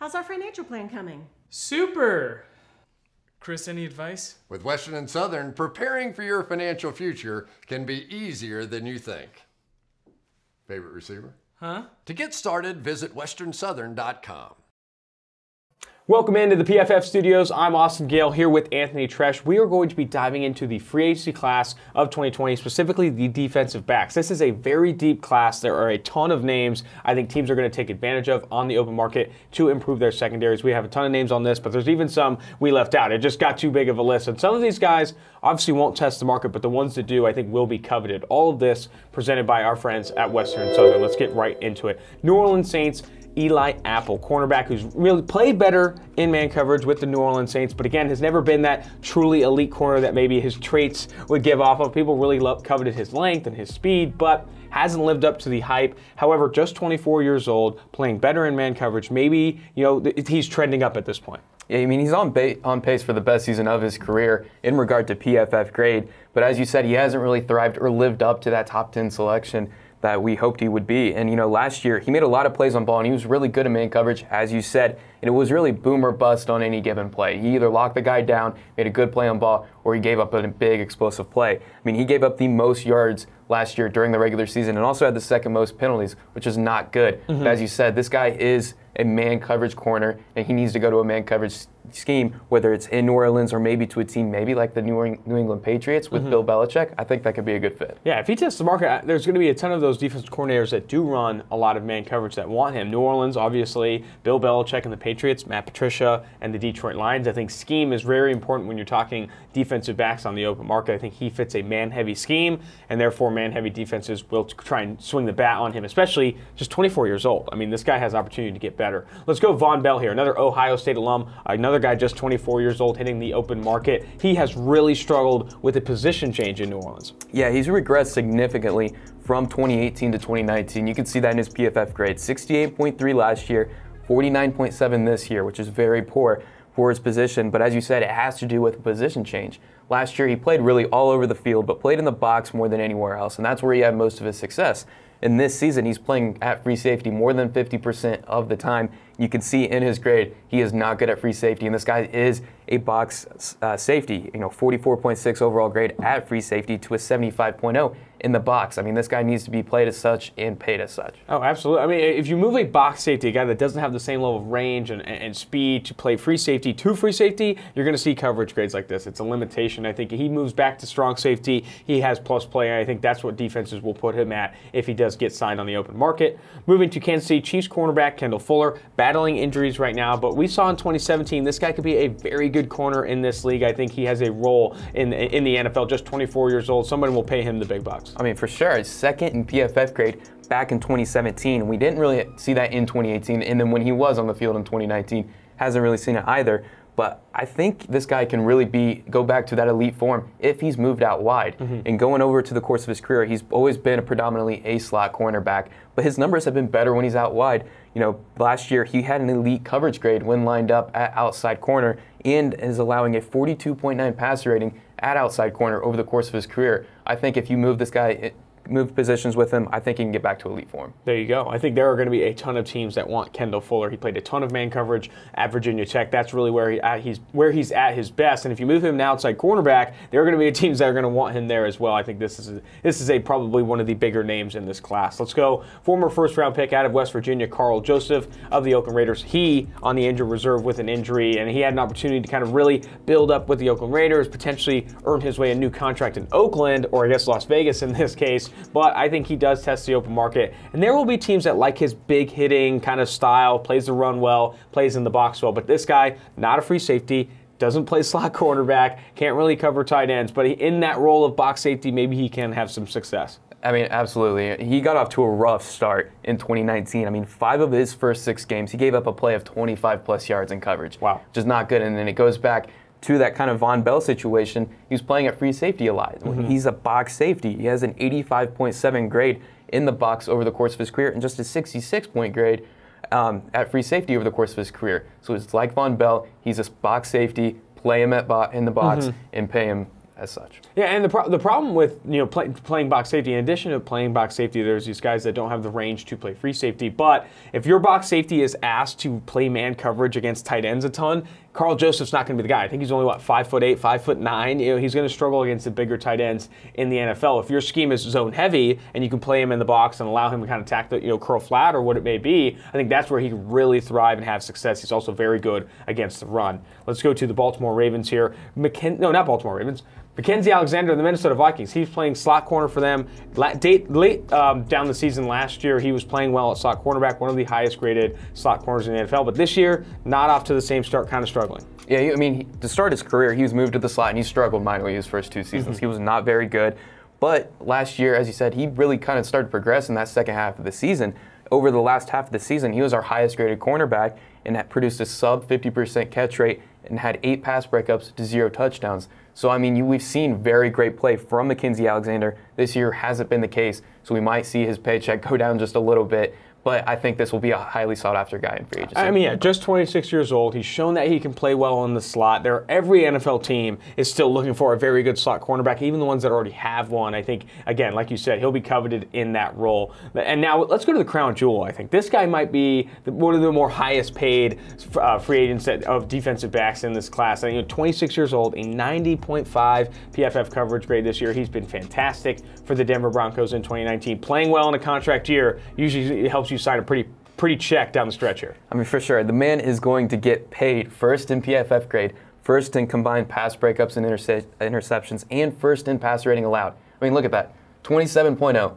How's our financial plan coming? Super! Chris, any advice? With Western and Southern, preparing for your financial future can be easier than you think. Favorite receiver? Huh? To get started, visit westernsouthern.com. Welcome into the PFF studios. I'm Austin Gayle here with Anthony Treash. We are going to be diving into the free agency class of 2020, specifically the defensive backs. This is a very deep class. There are a ton of names I think teams are going to take advantage of on the open market to improve their secondaries. We have a ton of names on this, but there's even some we left out. It just got too big of a list. And some of these guys obviously won't test the market, but the ones that do I think will be coveted. All of this presented by our friends at Western and Southern. Let's get right into it. New Orleans Saints, Eli Apple, cornerback who's really played better in man coverage with the New Orleans Saints, but again, has never been that truly elite corner that maybe his traits would give off of. People really coveted his length and his speed, but hasn't lived up to the hype. However, just 24 years old, playing better in man coverage. Maybe, he's trending up at this point. Yeah, I mean, he's on pace for the best season of his career in regard to PFF grade, but as you said, he hasn't really thrived or lived up to that top 10 selection that we hoped he would be. And, last year, he made a lot of plays on ball, and he was really good in man coverage, as you said, and it was really boom or bust on any given play. He either locked the guy down, made a good play on ball, or he gave up a big explosive play. I mean, he gave up the most yards last year during the regular season and also had the second most penalties, which is not good. But as you said, this guy is a man coverage corner, and he needs to go to a man coverage scheme, whether it's in New Orleans or maybe to a team maybe like the New England Patriots with Bill Belichick. I think that could be a good fit. Yeah, if he tests the market, there's going to be a ton of those defensive coordinators that do run a lot of man coverage that want him. New Orleans, obviously, Bill Belichick and the Patriots, Matt Patricia and the Detroit Lions. I think scheme is very important when you're talking defensive backs on the open market. I think he fits a man-heavy scheme, and therefore man-heavy defenses will try and swing the bat on him, especially just 24 years old. I mean, this guy has opportunity to get better. Let's go Von Bell here, another Ohio State alum, another guy just 24 years old hitting the open market. He has really struggled with a position change in New Orleans. Yeah, he's regressed significantly from 2018 to 2019. You can see that in his PFF grade. 68.3 last year, 49.7 this year, which is very poor for his position. But as you said, it has to do with a position change. Last year, he played really all over the field, but played in the box more than anywhere else, and that's where he had most of his success. And this season, he's playing at free safety more than 50% of the time. You can see in his grade, he is not good at free safety, and this guy is a box safety. 44.6 overall grade at free safety to a 75.0 in the box. I mean, this guy needs to be played as such and paid as such. Oh, absolutely. I mean, if you move a box safety, a guy that doesn't have the same level of range and speed to play free safety to free safety, you're going to see coverage grades like this. It's a limitation. I think he moves back to strong safety. He has plus play, and I think that's what defenses will put him at if he does get signed on the open market. Moving to Kansas City Chiefs cornerback Kendall Fuller, battling injuries right now, but we saw in 2017 this guy could be a very good corner in this league. I think he has a role in the NFL, just 24 years old. Somebody will pay him the big bucks. I mean, for sure. His second in PFF grade back in 2017. We didn't really see that in 2018, and then when he was on the field in 2019, hasn't really seen it either. But I think this guy can really go back to that elite form if he's moved out wide. And going over to the course of his career, he's always been a predominantly A-slot cornerback, but his numbers have been better when he's out wide. Last year he had an elite coverage grade when lined up at outside corner and is allowing a 42.9 passer rating at outside corner over the course of his career. I think if you move this guy, move positions with him, I think he can get back to elite form. There you go. I think there are going to be a ton of teams that want Kendall Fuller. He played a ton of man coverage at Virginia Tech. That's really where he's at his best. And if you move him to outside cornerback, there are going to be teams that are going to want him there as well. I think this is probably one of the bigger names in this class. Let's go former first-round pick out of West Virginia, Carl Joseph of the Oakland Raiders. He on the injured reserve with an injury, and he had an opportunity to kind of really build up with the Oakland Raiders, potentially earn his way a new contract in Oakland, or I guess Las Vegas in this case. But I think he does test the open market. And there will be teams that like his big hitting kind of style, plays the run well, plays in the box well. But this guy, not a free safety, doesn't play slot cornerback, can't really cover tight ends. But in that role of box safety, maybe he can have some success. I mean, absolutely. He got off to a rough start in 2019. I mean, 5 of his first 6 games, he gave up a play of 25-plus yards in coverage. Wow. Which is not good. And then it goes back to that kind of Von Bell situation. He was playing at free safety a lot. He's a box safety. He has an 85.7 grade in the box over the course of his career and just a 66-point grade at free safety over the course of his career. So it's like Von Bell. He's a box safety. Play him in the box and pay him as such. Yeah, and the problem with playing box safety, in addition to playing box safety, there's these guys that don't have the range to play free safety. But if your box safety is asked to play man coverage against tight ends a ton, Carl Joseph's not going to be the guy. I think he's only 5'8", 5'9". He's going to struggle against the bigger tight ends in the NFL. If your scheme is zone heavy and you can play him in the box and allow him to kind of attack the curl flat or what it may be, I think that's where he can really thrive and have success. He's also very good against the run. Let's go to the Baltimore Ravens here. Not Baltimore Ravens. McKenzie Alexander, the Minnesota Vikings. He's playing slot corner for them. Late down the season last year, he was playing well at slot cornerback, one of the highest graded slot corners in the NFL. But this year, not off to the same start, kind of struggling. Yeah, I mean, to start his career, he was moved to the slot, and he struggled mightily his first 2 seasons. He was not very good. But last year, as you said, he really kind of started to progress in that second half of the season. Over the last half of the season, he was our highest graded cornerback and that produced a sub 50% catch rate and had 8 pass breakups to 0 touchdowns. So, I mean, we've seen very great play from McKenzie Alexander. This year hasn't been the case, so we might see his paycheck go down just a little bit. But I think this will be a highly sought-after guy in free agency. I mean, yeah, just 26 years old. He's shown that he can play well in the slot. Every NFL team is still looking for a very good slot cornerback, even the ones that already have one. I think, again, like you said, he'll be coveted in that role. And now let's go to the crown jewel, I think. This guy might be one of the more highest-paid free agents of defensive backs in this class. I mean, 26 years old, a 90.5 PFF coverage grade this year. He's been fantastic for the Denver Broncos in 2019. Playing well in a contract year usually helps you sign a pretty check down the stretch here. I mean, for sure. The man is going to get paid first in PFF grade, first in combined pass breakups and interceptions, and first in passer rating allowed. I mean, look at that. 27.0.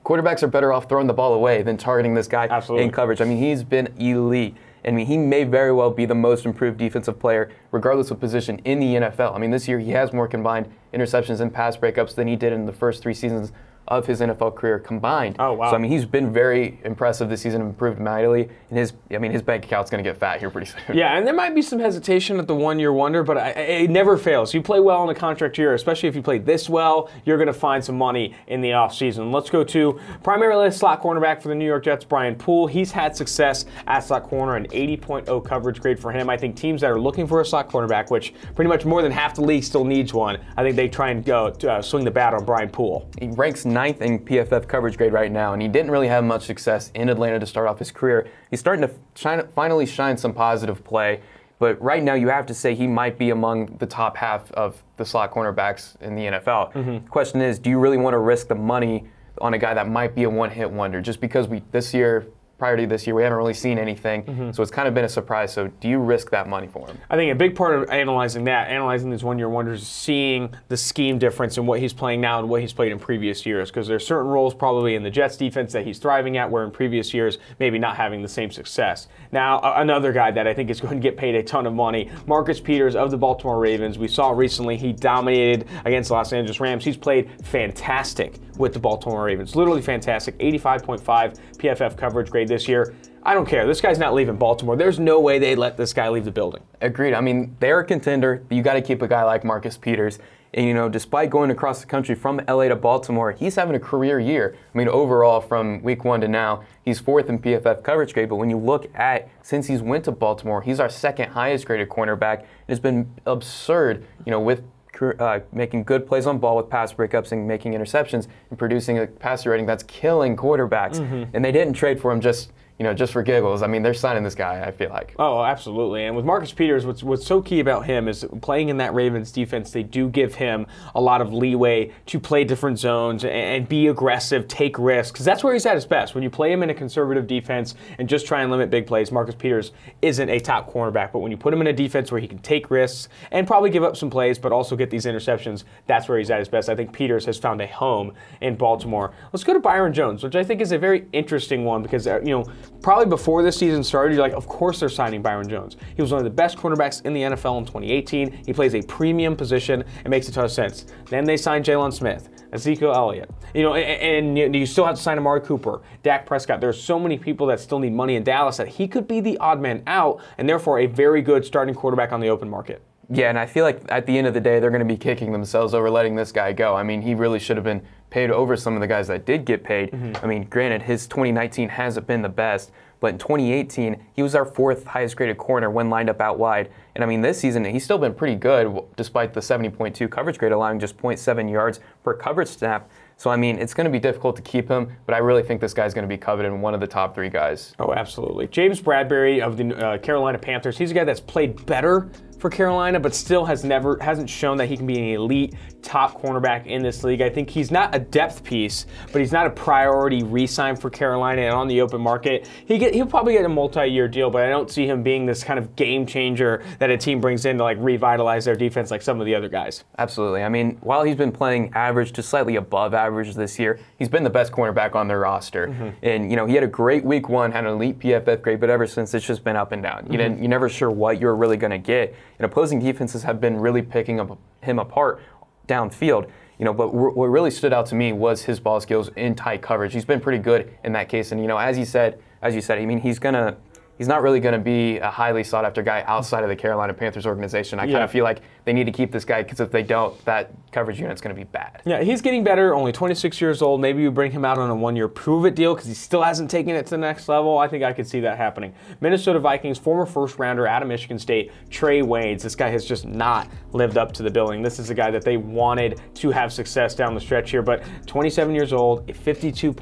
Quarterbacks are better off throwing the ball away than targeting this guy in coverage. I mean, he's been elite. I mean, he may very well be the most improved defensive player, regardless of position, in the NFL. I mean, this year he has more combined interceptions and pass breakups than he did in the first 3 seasons of his NFL career combined. Oh, wow. So, I mean, he's been very impressive this season, improved mightily, and his bank account's going to get fat here pretty soon. Yeah, and there might be some hesitation at the one-year wonder, but it never fails. You play well in a contract year, especially if you play this well, you're going to find some money in the offseason. Let's go to primarily a slot cornerback for the New York Jets, Brian Poole. He's had success at slot corner, an 80.0 coverage grade for him. I think teams that are looking for a slot cornerback, which pretty much more than half the league still needs one, I think they try and go swing the bat on Brian Poole. He ranks 9th in PFF coverage grade right now, and he didn't really have much success in Atlanta to start off his career. He's starting to finally shine some positive play, but right now you have to say he might be among the top half of the slot cornerbacks in the NFL. The question is, do you really want to risk the money on a guy that might be a one-hit wonder? Just because prior to this year, we haven't really seen anything, so it's kind of been a surprise. So do you risk that money for him? I think a big part of analyzing these one-year wonders is seeing the scheme difference in what he's playing now and what he's played in previous years, because there's certain roles probably in the Jets defense that he's thriving at where in previous years maybe not having the same success. Now, another guy that I think is going to get paid a ton of money, Marcus Peters of the Baltimore Ravens. We saw recently he dominated against the Los Angeles Rams. He's played fantastic with the Baltimore Ravens, literally fantastic, 85.5 PFF coverage grade this year. I don't care. This guy's not leaving Baltimore. There's no way they let this guy leave the building. Agreed. I mean, they're a contender. You got to keep a guy like Marcus Peters. And, despite going across the country from LA to Baltimore, he's having a career year. I mean, overall, from week 1 to now, he's 4th in PFF coverage grade. But when you look at, since he's went to Baltimore, he's our 2nd highest graded cornerback. It's been absurd, with making good plays on ball with pass breakups and making interceptions and producing a passer rating that's killing quarterbacks. And they didn't trade for him just for giggles. I mean, they're signing this guy, I feel like. Oh, absolutely. And with Marcus Peters, what's so key about him is playing in that Ravens defense, they do give him a lot of leeway to play different zones and be aggressive, take risks, because that's where he's at his best. When you play him in a conservative defense and just try and limit big plays, Marcus Peters isn't a top cornerback. But when you put him in a defense where he can take risks and probably give up some plays, but also get these interceptions, that's where he's at his best. I think Peters has found a home in Baltimore. Let's go to Byron Jones, which I think is a very interesting one because, probably before this season started, you're like, of course they're signing Byron Jones. He was one of the best cornerbacks in the NFL in 2018. He plays a premium position. It makes a ton of sense. Then they signed Jalen Smith, Ezekiel Elliott. And you still have to sign Amari Cooper, Dak Prescott. There's so many people that still need money in Dallas that he could be the odd man out and therefore a very good starting quarterback on the open market. Yeah, and I feel like at the end of the day, they're going to be kicking themselves over letting this guy go. I mean, he really should have been paid over some of the guys that did get paid. I mean, granted, his 2019 hasn't been the best, But in 2018, he was our 4th highest graded corner when lined up out wide. And I mean, this season, he's still been pretty good despite the 70.2 coverage grade, allowing just 0.7 yards per coverage snap. So, I mean, it's going to be difficult to keep him, but I really think this guy's going to be coveted in one of the top 3 guys. Oh, absolutely. James Bradbury of the Carolina Panthers, he's a guy that's played better for Carolina, but still hasn't shown that he can be an elite top cornerback in this league. I think he's not a depth piece, but he's not a priority re-sign for Carolina and on the open market. He'll probably get a multi-year deal, but I don't see him being this kind of game changer that a team brings in to like revitalize their defense like some of the other guys. Absolutely. I mean, while he's been playing average to slightly above average this year, he's been the best cornerback on their roster. And, you know, he had a great week 1, had an elite PFF grade, but ever since it's just been up and down. You're never sure what you're really going to get. And opposing defenses have been really picking him apart downfield. You know, but what really stood out to me was his ball skills in tight coverage. He's been pretty good in that case. And, you know, as you said, I mean, he's not really going to be a highly sought after guy outside of the Carolina Panthers organization. I kind of feel like they need to keep this guy because if they don't, that coverage unit's going to be bad. Yeah, he's getting better, only 26 years old. Maybe you bring him out on a 1-year prove-it deal because he still hasn't taken it to the next level. I think I could see that happening. Minnesota Vikings, former first-rounder out of Michigan State, Trey Waynes. This guy has just not lived up to the billing. This is a guy that they wanted to have success down the stretch here, but 27 years old, a 52.2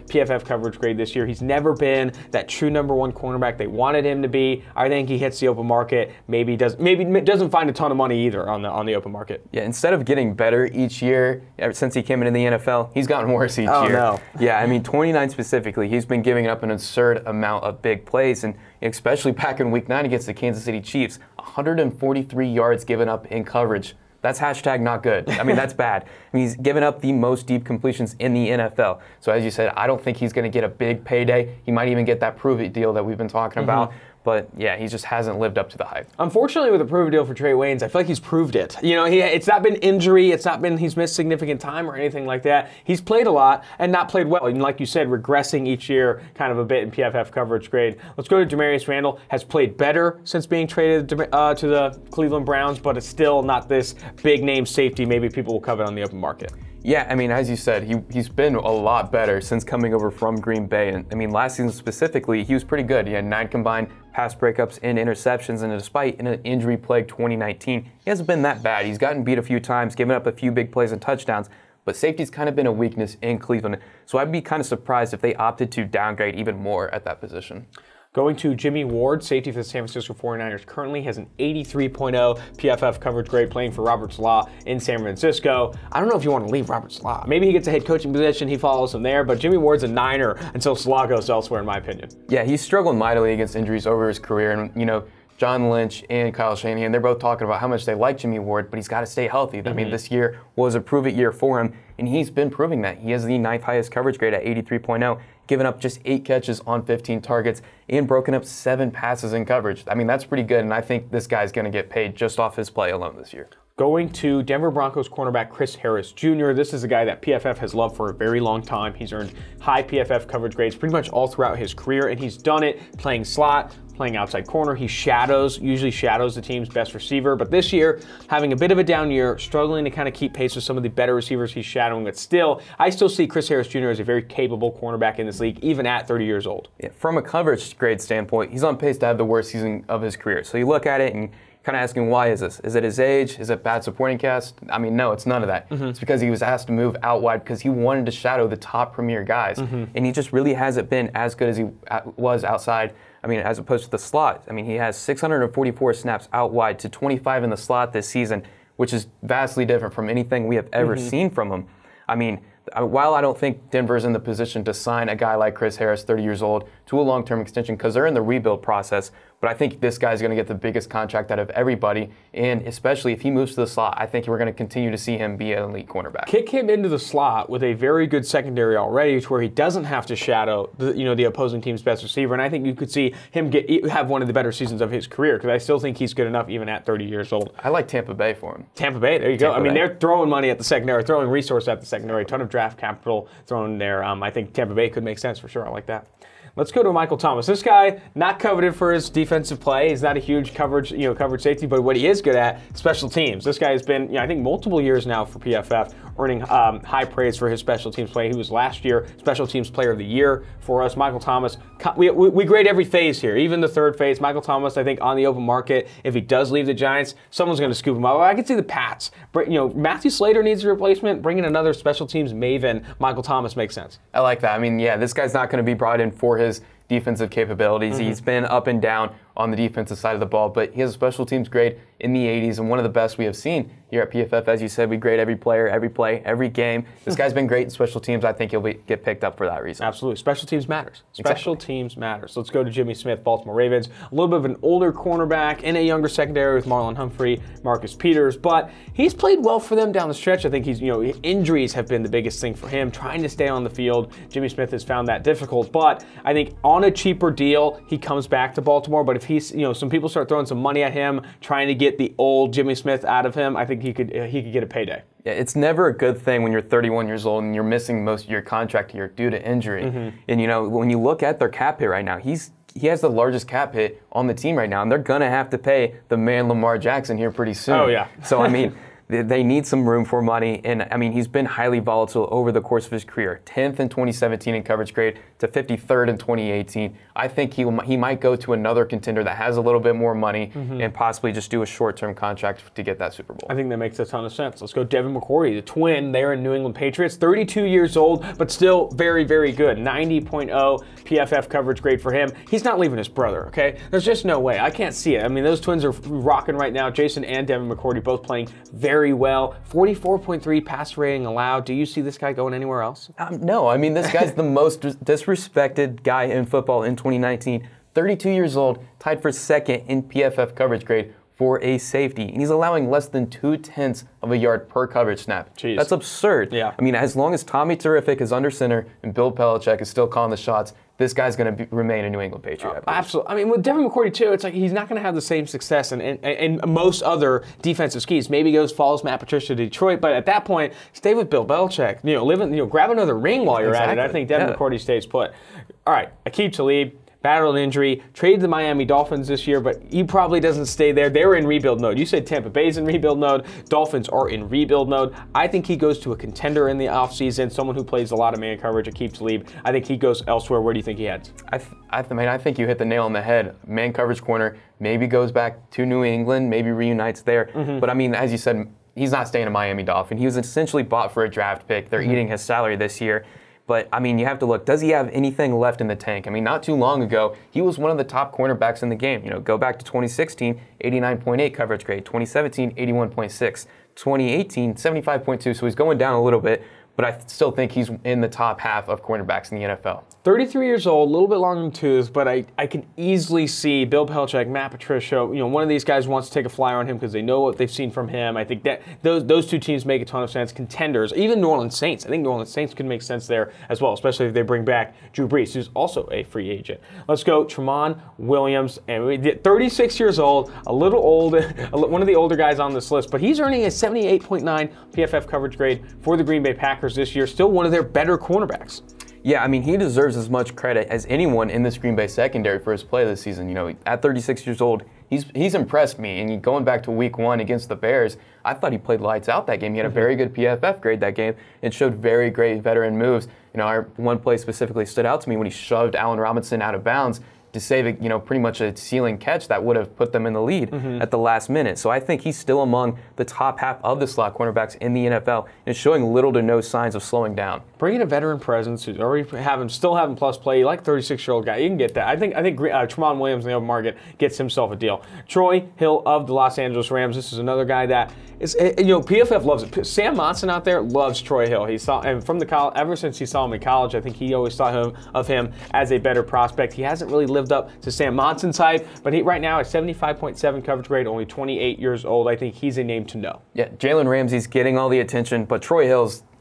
PFF coverage grade this year. He's never been that true #1 cornerback they wanted him to be. I think he hits the open market. Maybe doesn't find a ton of money either on the open market. Yeah, instead of getting better each year, ever since he came into the NFL, he's gotten worse each year. No. Yeah, I mean, 29 specifically, he's been giving up an absurd amount of big plays, and especially back in Week 9 against the Kansas City Chiefs, 143 yards given up in coverage. That's hashtag not good. I mean, that's bad. I mean, he's given up the most deep completions in the NFL. So as you said, I don't think he's going to get a big payday. He might even get that prove-it deal that we've been talking about. But yeah, he just hasn't lived up to the hype. Unfortunately, with a prove-it deal for Trey Waynes, I feel like he's proved it. You know, it's not been injury, it's not been he's missed significant time or anything like that. He's played a lot and not played well. And like you said, regressing each year kind of a bit in PFF coverage grade. Let's go to Demarius Randall. Has played better since being traded to the Cleveland Browns, but it's still not this big-name safety maybe people will covet on the open market. Yeah, I mean, as you said, he's been a lot better since coming over from Green Bay. And I mean, last season specifically, he was pretty good. He had 9 combined pass breakups and interceptions. And despite an injury-plagued 2019, he hasn't been that bad. He's gotten beat a few times, given up a few big plays and touchdowns. But safety's kind of been a weakness in Cleveland. So I'd be kind of surprised if they opted to downgrade even more at that position. Going to Jimmy Ward, safety for the San Francisco 49ers, currently has an 83.0 PFF coverage grade playing for Robert Saleh in San Francisco. I don't know if you want to leave Robert Saleh. Maybe he gets a head coaching position, he follows him there, but Jimmy Ward's a Niner until Saleh goes elsewhere, in my opinion. Yeah, he's struggled mightily against injuries over his career, and you know, John Lynch and Kyle Shanahan, they're both talking about how much they like Jimmy Ward, but he's got to stay healthy. I mean, this year was a prove-it year for him, and he's been proving that. He has the 9th highest coverage grade at 83.0, given up just 8 catches on 15 targets, and broken up 7 passes in coverage. I mean, that's pretty good, and I think this guy's going to get paid just off his play alone this year. Going to Denver Broncos cornerback Chris Harris Jr. This is a guy that PFF has loved for a very long time. He's earned high PFF coverage grades pretty much all throughout his career, and he's done it playing slot, playing outside corner. He usually shadows the team's best receiver, but this year, having a bit of a down year, struggling to kind of keep pace with some of the better receivers he's shadowing, but still, I still see Chris Harris Jr. as a very capable cornerback in this league, even at 30 years old. Yeah, from a coverage grade standpoint, he's on pace to have the worst season of his career. So you look at it and kind of asking, why is this? Is it his age? Is it bad supporting cast? I mean, no, it's none of that. It's because he was asked to move out wide because he wanted to shadow the top premier guys. And he just really hasn't been as good as he was outside. I mean, as opposed to the slot. I mean, he has 644 snaps out wide to 25 in the slot this season, which is vastly different from anything we have ever seen from him. I mean, while I don't think Denver's in the position to sign a guy like Chris Harris, 30 years old, to a long-term extension because they're in the rebuild process, but I think this guy's going to get the biggest contract out of everybody, and especially if he moves to the slot, I think we're going to continue to see him be an elite cornerback. Kick him into the slot with a very good secondary already to where he doesn't have to shadow the opposing team's best receiver, and I think you could see him have one of the better seasons of his career because I still think he's good enough even at 30 years old. I like Tampa Bay for him. Tampa Bay, there you go. I mean, they're throwing money at the secondary, throwing resources at the secondary, a ton of draft capital thrown there. I think Tampa Bay could make sense for sure. I like that. Let's go to Michael Thomas. This guy, not coveted for his defensive play. He's not a huge coverage safety, but what he is good at, special teams. This guy has been, I think, multiple years now for PFF, earning high praise for his special teams play. He was last year Special Teams Player of the Year for us. Michael Thomas, we grade every phase here, even the third phase. Michael Thomas, I think, on the open market, if he does leave the Giants, someone's going to scoop him up. I can see the Pats. Matthew Slater needs a replacement. Bringing another special teams maven, Michael Thomas, makes sense. I like that. I mean, yeah, this guy's not going to be brought in for his defensive capabilities. He's been up and down on the defensive side of the ball, but he has a special teams grade in the 80s and one of the best we have seen here at PFF. As you said, we grade every player, every play, every game. This guy's been great in special teams. I think he'll get picked up for that reason. Absolutely. Special teams matters. Special teams matters. Let's go to Jimmy Smith, Baltimore Ravens. A little bit of an older cornerback in a younger secondary with Marlon Humphrey, Marcus Peters, but he's played well for them down the stretch. I think injuries have been the biggest thing for him, trying to stay on the field. Jimmy Smith has found that difficult, but I think on a cheaper deal, he comes back to Baltimore. But if he's, some people start throwing some money at him, trying to get the old Jimmy Smith out of him, I think he could get a payday. Yeah, it's never a good thing when you're 31 years old and you're missing most of your contract year due to injury. And when you look at their cap hit right now, he has the largest cap hit on the team right now, and they're gonna have to pay the man Lamar Jackson here pretty soon. Oh yeah. So I mean, they need some room for money, and I mean, he's been highly volatile over the course of his career. 10th in 2017 in coverage grade to 53rd in 2018. I think he might go to another contender that has a little bit more money and possibly just do a short-term contract to get that Super Bowl. I think that makes a ton of sense. Let's go Devin McCourty, the twin there in New England Patriots. 32 years old, but still very, very good. 90.0 PFF coverage grade for him. He's not leaving his brother, okay? There's just no way. I can't see it. I mean, those twins are rocking right now. Jason and Devin McCourty both playing very well. 44.3 pass rating allowed. Do you see this guy going anywhere else? No. I mean, this guy's the most disrespected guy in football in 2019. 32 years old, tied for second in PFF coverage grade for a safety. And he's allowing less than 0.2 of a yard per coverage snap. Jeez. That's absurd. Yeah. I mean, as long as Tommy Terrific is under center and Bill Belichick is still calling the shots, this guy's going to remain a New England Patriot. Absolutely. I mean, with Devin McCourty, too, it's like he's not going to have the same success in most other defensive schemes. Maybe he follows Matt Patricia to Detroit, but at that point, stay with Bill Belichick. Grab another ring while you're at it. I think Devin McCourty stays put. All right, Aqib Talib. Battled injury, traded the Miami Dolphins this year, but he probably doesn't stay there. They were in rebuild mode. You said Tampa Bay's in rebuild mode. Dolphins are in rebuild mode. I think he goes to a contender in the offseason, someone who plays a lot of man coverage, Aqib Talib. I think he goes elsewhere. Where do you think he heads? I think you hit the nail on the head. Man coverage corner, maybe goes back to New England, maybe reunites there. But I mean, as you said, he's not staying a Miami Dolphin. He was essentially bought for a draft pick. They're eating his salary this year. But, I mean, you have to look, does he have anything left in the tank? I mean, not too long ago, he was one of the top cornerbacks in the game. Go back to 2016, 89.8 coverage grade. 2017, 81.6. 2018, 75.2, so he's going down a little bit. But I still think he's in the top half of cornerbacks in the NFL. 33 years old, a little bit long in the tooth, but I can easily see Bill Belichick, Matt Patricia, one of these guys wants to take a flyer on him because they know what they've seen from him. I think that those two teams make a ton of sense. Contenders, even New Orleans Saints. I think New Orleans Saints could make sense there as well, especially if they bring back Drew Brees, who's also a free agent. Let's go Mon Williams, and we did 36 years old, a little old, one of the older guys on this list, but he's earning a 78.9 PFF coverage grade for the Green Bay Packers this year, still one of their better cornerbacks. Yeah, I mean, he deserves as much credit as anyone in this Green Bay secondary for his play this season. At 36 years old, he's impressed me. And going back to week 1 against the Bears, I thought he played lights out that game. He had a very good PFF grade that game and showed very great veteran moves. Our one play specifically stood out to me when he shoved Allen Robinson out of bounds to save pretty much a ceiling catch that would have put them in the lead at the last minute. So I think he's still among the top half of the slot cornerbacks in the NFL and showing little to no signs of slowing down. Bringing a veteran presence who's already still having plus play, you like 36-year-old guy, you can get that. I think Mon Williams in the open market gets himself a deal. Troy Hill of the Los Angeles Rams. This is another guy that is, PFF loves it. Sam Monson out there loves Troy Hill. Ever since he saw him in college, I think he always thought of him as a better prospect. He hasn't really lived up to Sam Monson's hype, but he right now is 75.7 coverage grade, only 28 years old. I think he's a name to know. Yeah, Jalen Ramsey's getting all the attention, but Troy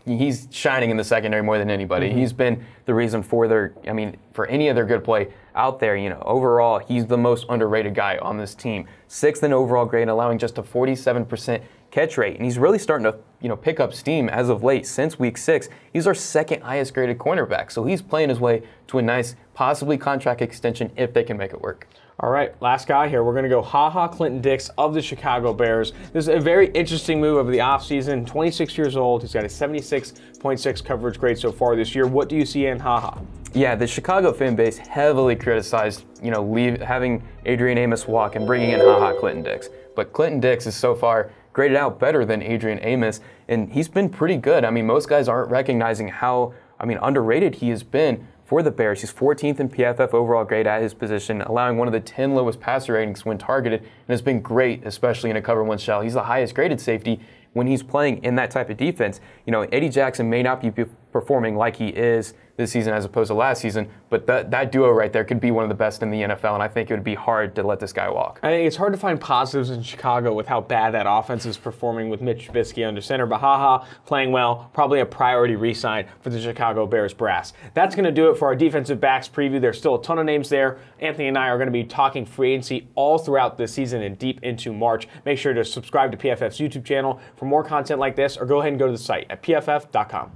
he's shining in the secondary more than anybody. He's been the reason for for any of their good play out there. Overall, he's the most underrated guy on this team. 6th in overall grade, allowing just a 47% catch rate, and he's really starting to pick up steam as of late. Since week 6, he's our 2nd highest graded cornerback, so he's playing his way to a nice, possibly contract extension if they can make it work. All right, last guy here. We're going to go HaHa Clinton-Dix of the Chicago Bears. This is a very interesting move of the offseason. 26 years old. He's got a 76.6 coverage grade so far this year. What do you see in HaHa? Yeah, the Chicago fan base heavily criticized, having Adrian Amos walk and bringing in HaHa Clinton-Dix. But Clinton-Dix is so far graded out better than Adrian Amos, and he's been pretty good. I mean, most guys aren't recognizing how, underrated he has been for the Bears. He's 14th in PFF overall grade at his position, allowing one of the 10 lowest passer ratings when targeted, and has been great, especially in a cover one shell. He's the highest graded safety when he's playing in that type of defense. Eddie Jackson may not be performing like he is this season as opposed to last season, but that duo right there could be one of the best in the NFL, and I think it would be hard to let this guy walk. I think it's hard to find positives in Chicago with how bad that offense is performing with Mitch Trubisky under center, but HaHa playing well, probably a priority re-sign for the Chicago Bears brass. That's going to do it for our defensive backs preview. There's still a ton of names there. Anthony and I are going to be talking free agency all throughout this season and deep into March. Make sure to subscribe to PFF's YouTube channel for more content like this, or go ahead and go to the site at pff.com.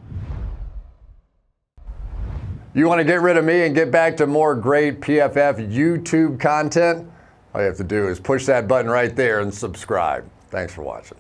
You want to get rid of me and get back to more great PFF YouTube content? All you have to do is push that button right there and subscribe. Thanks for watching.